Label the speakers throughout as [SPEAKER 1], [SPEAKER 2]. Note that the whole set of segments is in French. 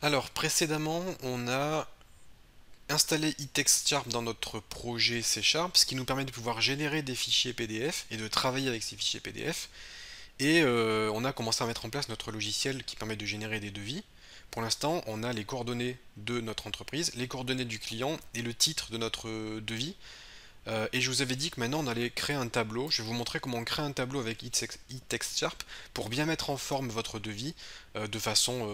[SPEAKER 1] Alors, précédemment, on a installé eTextSharp dans notre projet C Sharp, ce qui nous permet de pouvoir générer des fichiers PDF et de travailler avec ces fichiers PDF. Et on a commencé à mettre en place notre logiciel qui permet de générer des devis. Pour l'instant, on a les coordonnées de notre entreprise, les coordonnées du client et le titre de notre devis. Et je vous avais dit que maintenant on allait créer un tableau. Je vais vous montrer comment on crée un tableau avec eTextSharp pour bien mettre en forme votre devis de façon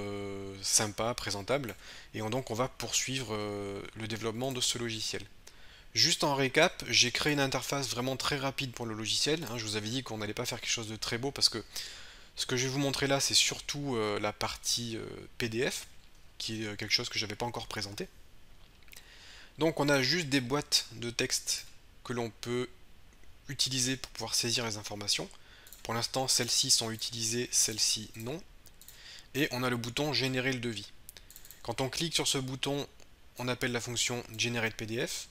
[SPEAKER 1] sympa, présentable. Et donc on va poursuivre le développement de ce logiciel. Juste en récap, j'ai créé une interface vraiment très rapide pour le logiciel. Je vous avais dit qu'on n'allait pas faire quelque chose de très beau parce que ce que je vais vous montrer là, c'est surtout la partie PDF, qui est quelque chose que je n'avais pas encore présenté. Donc on a juste des boîtes de texte que l'on peut utiliser pour pouvoir saisir les informations. Pour l'instant, celles-ci sont utilisées, celles-ci non. Et on a le bouton générer le devis. Quand on clique sur ce bouton, on appelle la fonction generate PDF.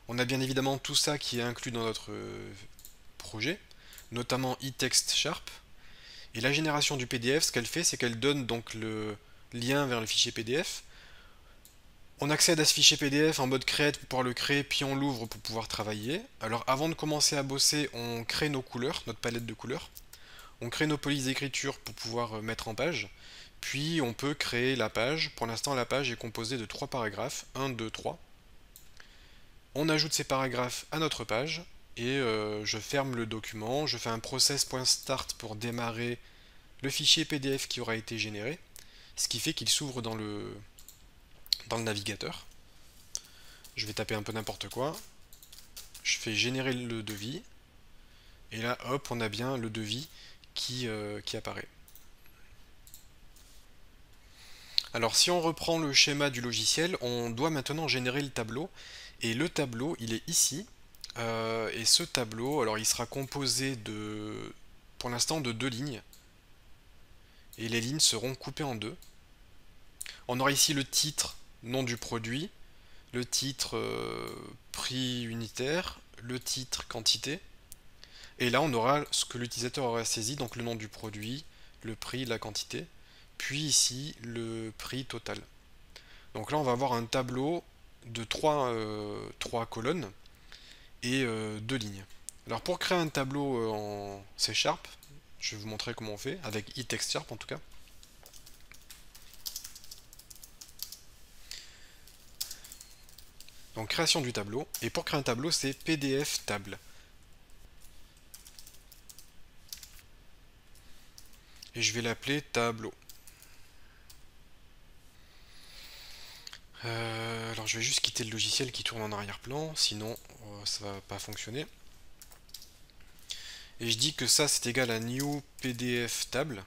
[SPEAKER 1] On a bien évidemment tout ça qui est inclus dans notre projet, notamment eTextSharp. Et la génération du PDF, ce qu'elle fait, c'est qu'elle donne donc le lien vers le fichier PDF. On accède à ce fichier PDF en mode create pour pouvoir le créer, puis on l'ouvre pour pouvoir travailler. Alors avant de commencer à bosser, on crée nos couleurs, notre palette de couleurs. On crée nos polices d'écriture pour pouvoir mettre en page. Puis on peut créer la page. Pour l'instant, la page est composée de 3 paragraphes. 1, 2, 3. On ajoute ces paragraphes à notre page. Et je ferme le document. Je fais un process.start pour démarrer le fichier PDF qui aura été généré. Ce qui fait qu'il s'ouvre dans le navigateur. Je vais taper un peu n'importe quoi. Je fais générer le devis. Et là, hop, on a bien le devis qui apparaît. Alors si on reprend le schéma du logiciel, on doit maintenant générer le tableau. Et le tableau, il est ici. Et ce tableau, alors il sera composé pour l'instant, de 2 lignes. Et les lignes seront coupées en 2. On aura ici le titre, nom du produit, le titre prix unitaire, le titre quantité. Et là, on aura ce que l'utilisateur aura saisi, donc le nom du produit, le prix, la quantité, puis ici le prix total. Donc là, on va avoir un tableau de 3 colonnes et 2 lignes. Alors pour créer un tableau en C Sharp, je vais vous montrer comment on fait, avec eTextSharp en tout cas. Donc création du tableau, et pour créer un tableau, c'est PDF table. Et je vais l'appeler tableau. Alors je vais juste quitter le logiciel qui tourne en arrière-plan, sinon ça va pas fonctionner. Et je dis que ça c'est égal à new PDF table,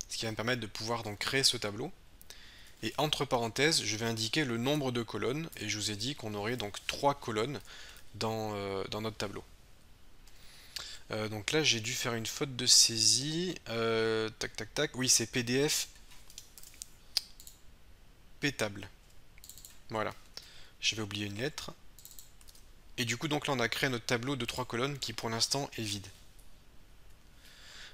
[SPEAKER 1] ce qui va me permettre de pouvoir donc créer ce tableau. Et entre parenthèses, je vais indiquer le nombre de colonnes, et je vous ai dit qu'on aurait donc 3 colonnes dans notre tableau. Donc là j'ai dû faire une faute de saisie. Tac tac tac, oui c'est PDF P-table. Voilà, j'avais oublié une lettre. Et du coup donc là on a créé notre tableau de 3 colonnes qui pour l'instant est vide.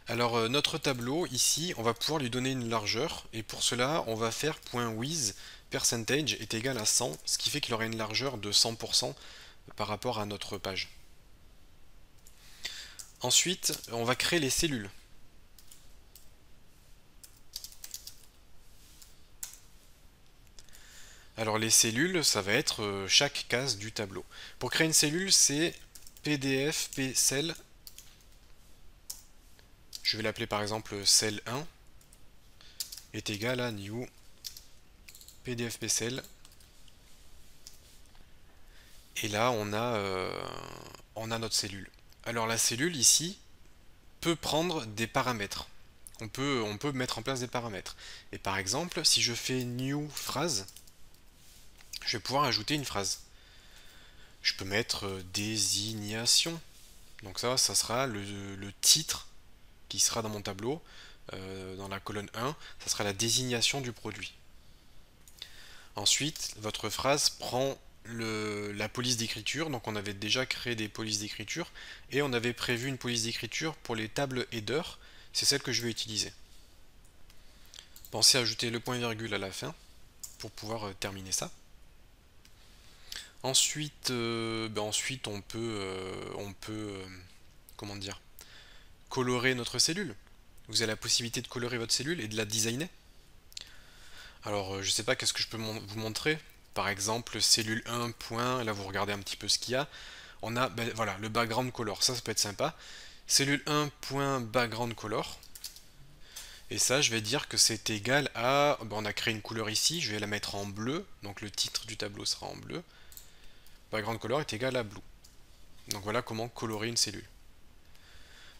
[SPEAKER 1] Alors notre tableau ici on va pouvoir lui donner une largeur, et pour cela on va faire .width percentage est égal à 100, ce qui fait qu'il aura une largeur de 100% par rapport à notre page. Ensuite on va créer les cellules. Alors les cellules, ça va être chaque case du tableau. Pour créer une cellule, c'est PDF pcell. Je vais l'appeler par exemple cell 1 est égal à new PDF pcell. Et là, on a notre cellule. Alors la cellule ici peut prendre des paramètres. On peut mettre en place des paramètres. Et par exemple, si je fais new phrase, je vais pouvoir ajouter une phrase. Je peux mettre désignation. Donc ça sera le titre qui sera dans mon tableau. Dans la colonne 1, ça sera la désignation du produit. Ensuite, votre phrase prend la police d'écriture. Donc on avait déjà créé des polices d'écriture et on avait prévu une police d'écriture pour les tables header. C'est celle que je vais utiliser. Pensez à ajouter le point virgule à la fin pour pouvoir terminer ça. Ensuite, ensuite on peut comment dire, colorer notre cellule. Vous avez la possibilité de colorer votre cellule et de la designer. Alors, je sais pas, qu'est-ce que je peux vous montrer. Par exemple, cellule 1, point, là vous regardez un petit peu ce qu'il y a. On a, voilà, le background color, ça peut être sympa. Cellule 1, point, background color. Et ça, je vais dire que c'est égal à, on a créé une couleur ici, je vais la mettre en bleu, donc le titre du tableau sera en bleu. Background color est égal à blue. Donc voilà comment colorer une cellule.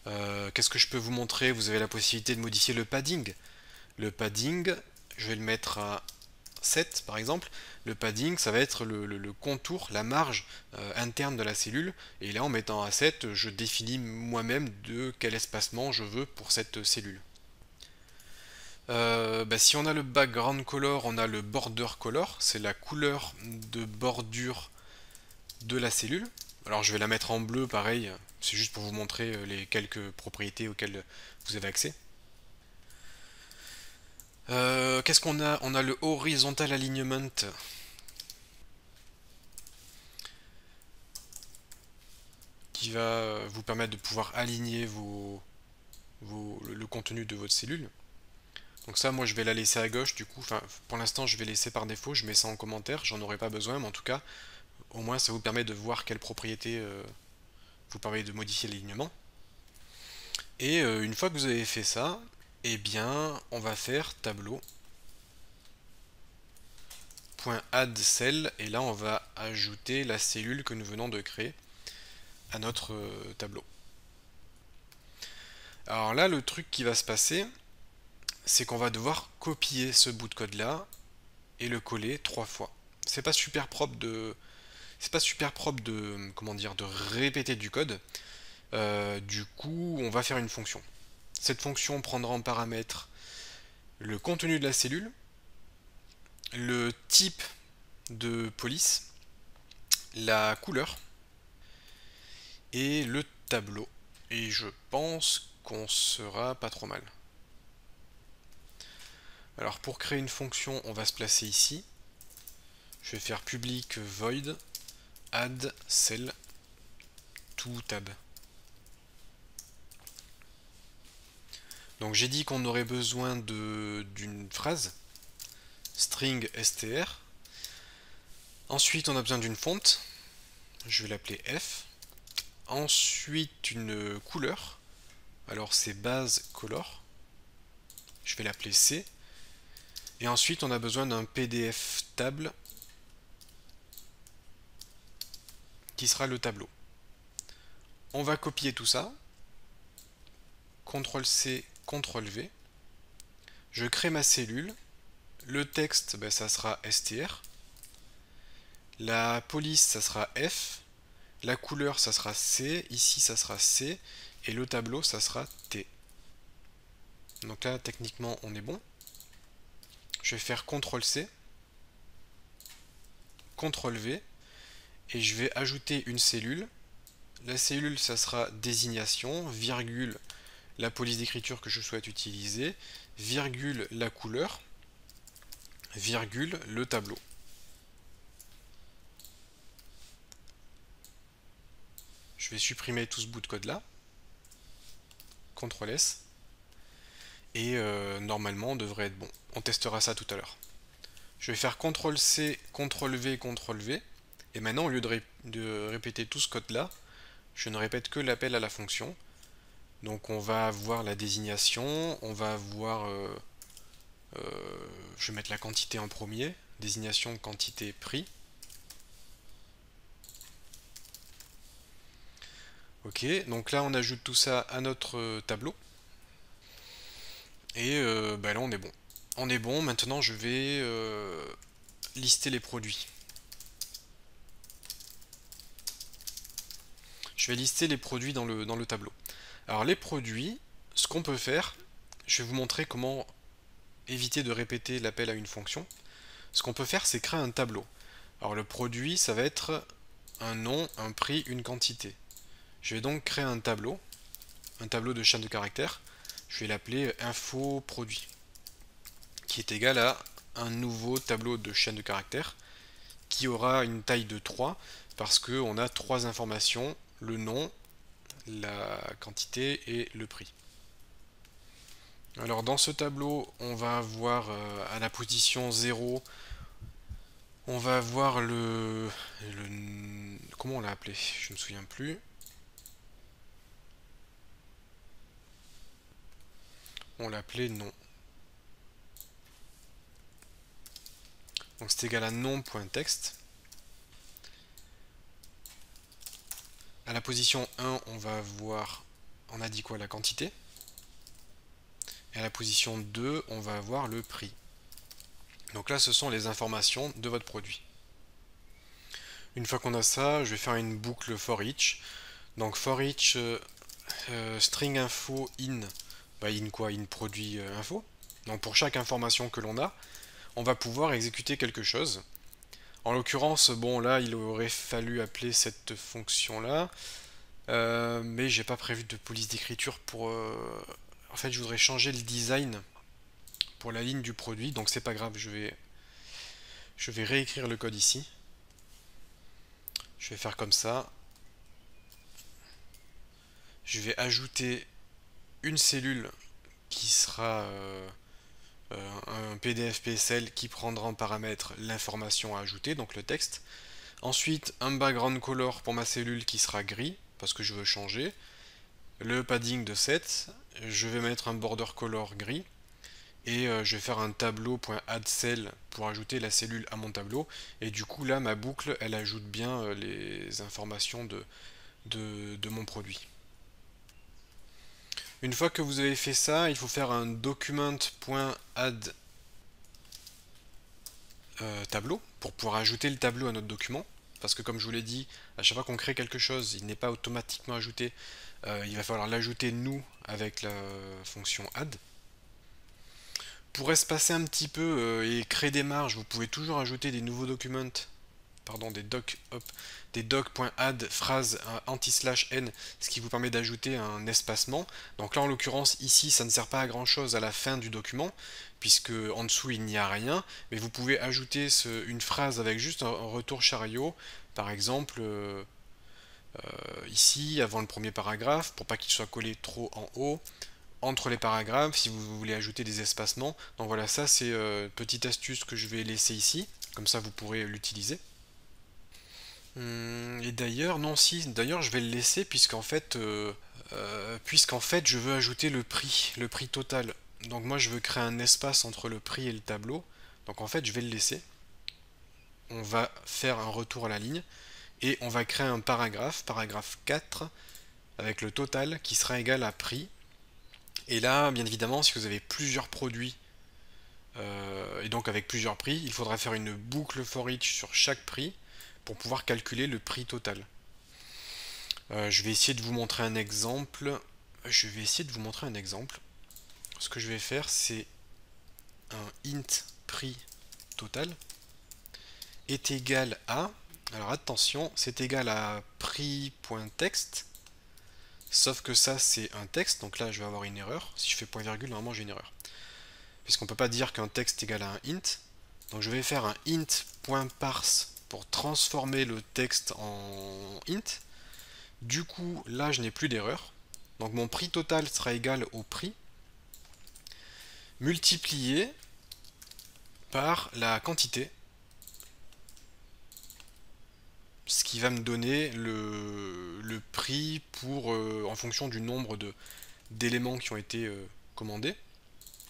[SPEAKER 1] Qu'est-ce que je peux vous montrer? Vous avez la possibilité de modifier le padding. Le padding, je vais le mettre à 7 par exemple. Le padding, ça va être le contour, la marge interne de la cellule. Et là, en mettant à 7, je définis moi-même de quel espacement je veux pour cette cellule. Si on a le background color, on a le border color. C'est la couleur de bordure de la cellule. Alors je vais la mettre en bleu, pareil, c'est juste pour vous montrer les quelques propriétés auxquelles vous avez accès. Qu'est-ce qu'on a? On a le horizontal alignment. Qui va vous permettre de pouvoir aligner le contenu de votre cellule. Donc ça, moi je vais la laisser à gauche du coup. Enfin, pour l'instant, je vais laisser par défaut. Je mets ça en commentaire. J'en aurai pas besoin, mais en tout cas, au moins ça vous permet de voir quelles propriétés vous permet de modifier l'alignement. Et une fois que vous avez fait ça, eh bien, on va faire tableau .add cell et là on va ajouter la cellule que nous venons de créer à notre tableau. Alors là, le truc qui va se passer, c'est qu'on va devoir copier ce bout de code là et le coller 3 fois. C'est pas super propre de comment dire, de répéter du code. Du coup, on va faire une fonction. Cette fonction prendra en paramètre le contenu de la cellule, le type de police, la couleur et le tableau. Et je pense qu'on sera pas trop mal. Alors pour créer une fonction, on va se placer ici. Je vais faire public void add cell to tab. Donc j'ai dit qu'on aurait besoin d'une phrase string str. Ensuite on a besoin d'une fonte. Je vais l'appeler F. Ensuite une couleur. Alors c'est base color. Je vais l'appeler C. Et ensuite on a besoin d'un PDF table qui sera le tableau. On va copier tout ça. CTRL-C, CTRL-V. Je crée ma cellule. Le texte, ça sera str. La police, ça sera F. La couleur, ça sera C. Ici, ça sera C. Et le tableau, ça sera T. Donc là, techniquement, on est bon. Je vais faire CTRL-C, CTRL-V. Et je vais ajouter une cellule. La cellule, ça sera désignation, virgule, la police d'écriture que je souhaite utiliser, virgule, la couleur, virgule, le tableau. Je vais supprimer tout ce bout de code là. CTRL S. Et normalement on devrait être bon. On testera ça tout à l'heure. Je vais faire CTRL C, CTRL V, CTRL V. Et maintenant au lieu de répéter tout ce code là, je ne répète que l'appel à la fonction. Donc on va avoir la désignation, on va avoir... je vais mettre la quantité en premier. Désignation, quantité, prix. Ok, donc là on ajoute tout ça à notre tableau. Et là on est bon. On est bon, maintenant je vais lister les produits. Je vais lister les produits dans le tableau. Alors les produits, ce qu'on peut faire, je vais vous montrer comment éviter de répéter l'appel à une fonction. Ce qu'on peut faire, c'est créer un tableau. Alors le produit, ça va être un nom, un prix, une quantité. Je vais donc créer un tableau de chaîne de caractères. Je vais l'appeler info produit, qui est égal à un nouveau tableau de chaîne de caractères qui aura une taille de 3 parce qu'on a 3 informations, le nom, la quantité et le prix. Alors dans ce tableau, on va avoir à la position 0, on va avoir comment on l'a appelé? Je ne me souviens plus. On l'appelait nom. Donc c'est égal à nom.text. À la position 1, on va avoir, on a dit quoi, la quantité. Et à la position 2, on va avoir le prix. Donc là, ce sont les informations de votre produit. Une fois qu'on a ça, je vais faire une boucle for each. Donc for each string info in, in quoi? In produit info. Donc pour chaque information que l'on a, on va pouvoir exécuter quelque chose. En l'occurrence, bon là, il aurait fallu appeler cette fonction-là, mais j'ai pas prévu de police d'écriture pour... En fait, je voudrais changer le design pour la ligne du produit, donc c'est pas grave, je vais réécrire le code ici. Je vais faire comme ça. Je vais ajouter une cellule qui sera un PDF PSL qui prendra en paramètre l'information à ajouter, donc le texte. Ensuite, un background color pour ma cellule qui sera gris, parce que je veux changer. Le padding de 7, je vais mettre un border color gris. Et je vais faire un tableau.addCell pour ajouter la cellule à mon tableau. Et du coup, là, ma boucle, elle ajoute bien les informations de mon produit. Une fois que vous avez fait ça, il faut faire un document.add tableau pour pouvoir ajouter le tableau à notre document. Parce que comme je vous l'ai dit, à chaque fois qu'on crée quelque chose, il n'est pas automatiquement ajouté. Il va falloir l'ajouter nous avec la fonction add. Pour espacer un petit peu et créer des marges, vous pouvez toujours ajouter des nouveaux documents, pardon, des doc.add phrase anti/n, ce qui vous permet d'ajouter un espacement. Donc là en l'occurrence ici ça ne sert pas à grand chose à la fin du document, puisque en dessous il n'y a rien, mais vous pouvez ajouter une phrase avec juste un retour chariot, par exemple ici avant le premier paragraphe, pour pas qu'il soit collé trop en haut, entre les paragraphes, si vous voulez ajouter des espacements. Donc voilà, ça c'est une petite astuce que je vais laisser ici, comme ça vous pourrez l'utiliser. Et d'ailleurs, non si, d'ailleurs je vais le laisser puisqu'en fait, je veux ajouter le prix total. Donc moi je veux créer un espace entre le prix et le tableau, donc en fait je vais le laisser. On va faire un retour à la ligne, et on va créer un paragraphe 4, avec le total qui sera égal à prix. Et là, bien évidemment, si vous avez plusieurs produits, et donc avec plusieurs prix, il faudra faire une boucle for each sur chaque prix pour pouvoir calculer le prix total. Je vais essayer de vous montrer un exemple. Ce que je vais faire, c'est un int prix total est égal à... Alors attention, c'est égal à prix.text. Sauf que ça c'est un texte, donc là je vais avoir une erreur. Si je fais point virgule, normalement j'ai une erreur. Puisqu'on ne peut pas dire qu'un texte est égal à un int. Donc je vais faire un int.parse pour transformer le texte en int. Du coup, là je n'ai plus d'erreur. Donc mon prix total sera égal au prix multiplié par la quantité, ce qui va me donner le prix pour, en fonction du nombre d'éléments qui ont été commandés.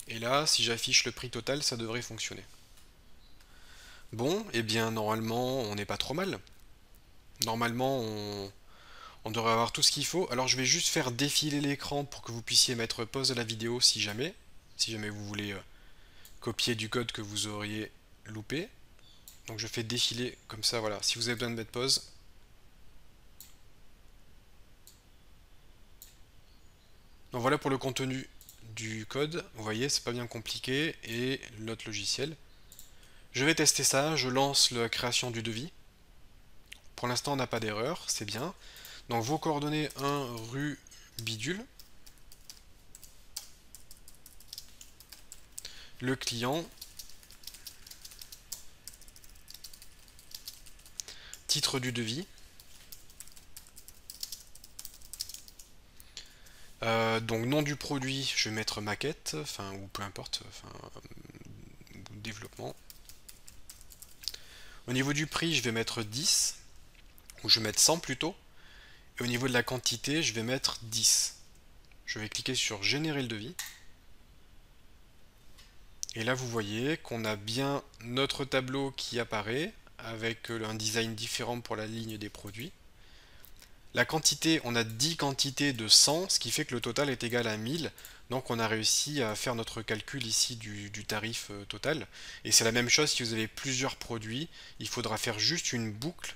[SPEAKER 1] Et là, si j'affiche le prix total, ça devrait fonctionner. Bon, et bien normalement, on n'est pas trop mal. Normalement, on devrait avoir tout ce qu'il faut. Alors je vais juste faire défiler l'écran pour que vous puissiez mettre pause à la vidéo si jamais vous voulez copier du code que vous auriez loupé. Donc je fais défiler comme ça, voilà. Si vous avez besoin de mettre pause. Donc voilà pour le contenu du code. Vous voyez, c'est pas bien compliqué. Et l'autre logiciel. Je vais tester ça. Je lance la création du devis. Pour l'instant, on n'a pas d'erreur, c'est bien. Donc vos coordonnées 1 rue bidule. le client, titre du devis, donc nom du produit, je vais mettre maquette, enfin ou peu importe, enfin développement. Au niveau du prix, je vais mettre 10, ou je vais mettre 100 plutôt. Et au niveau de la quantité, je vais mettre 10. Je vais cliquer sur générer le devis. Et là, vous voyez qu'on a bien notre tableau qui apparaît avec un design différent pour la ligne des produits. La quantité, on a 10 quantités de 100, ce qui fait que le total est égal à 1000. Donc on a réussi à faire notre calcul ici du tarif total. Et c'est la même chose si vous avez plusieurs produits. Il faudra faire juste une boucle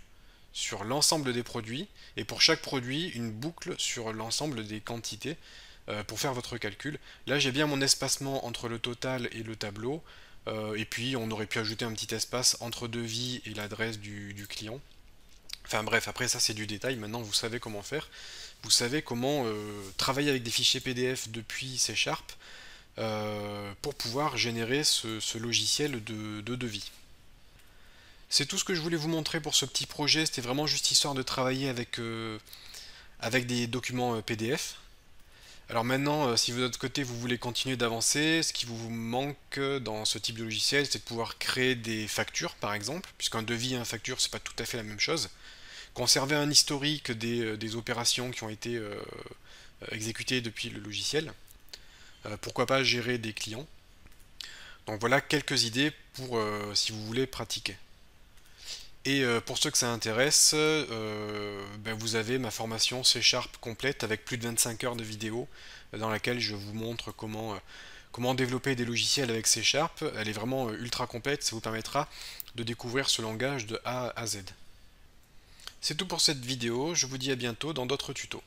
[SPEAKER 1] sur l'ensemble des produits. Et pour chaque produit, une boucle sur l'ensemble des quantités pour faire votre calcul. Là j'ai bien mon espacement entre le total et le tableau. Et puis on aurait pu ajouter un petit espace entre devis et l'adresse du client. Enfin bref, après ça c'est du détail, maintenant vous savez comment faire. Vous savez comment travailler avec des fichiers PDF depuis C Sharp pour pouvoir générer ce logiciel de devis. C'est tout ce que je voulais vous montrer pour ce petit projet, c'était vraiment juste histoire de travailler avec des documents PDF. Alors maintenant, si vous de votre côté vous voulez continuer d'avancer, ce qui vous manque dans ce type de logiciel, c'est de pouvoir créer des factures par exemple, puisqu'un devis et une facture c'est pas tout à fait la même chose. Conserver un historique des opérations qui ont été exécutées depuis le logiciel. Pourquoi pas gérer des clients. Donc voilà quelques idées pour si vous voulez pratiquer. Et pour ceux que ça intéresse, ben vous avez ma formation C Sharp complète avec plus de 25 heures de vidéos dans laquelle je vous montre comment développer des logiciels avec C Sharp. Elle est vraiment ultra complète, ça vous permettra de découvrir ce langage de A à Z. C'est tout pour cette vidéo, je vous dis à bientôt dans d'autres tutos.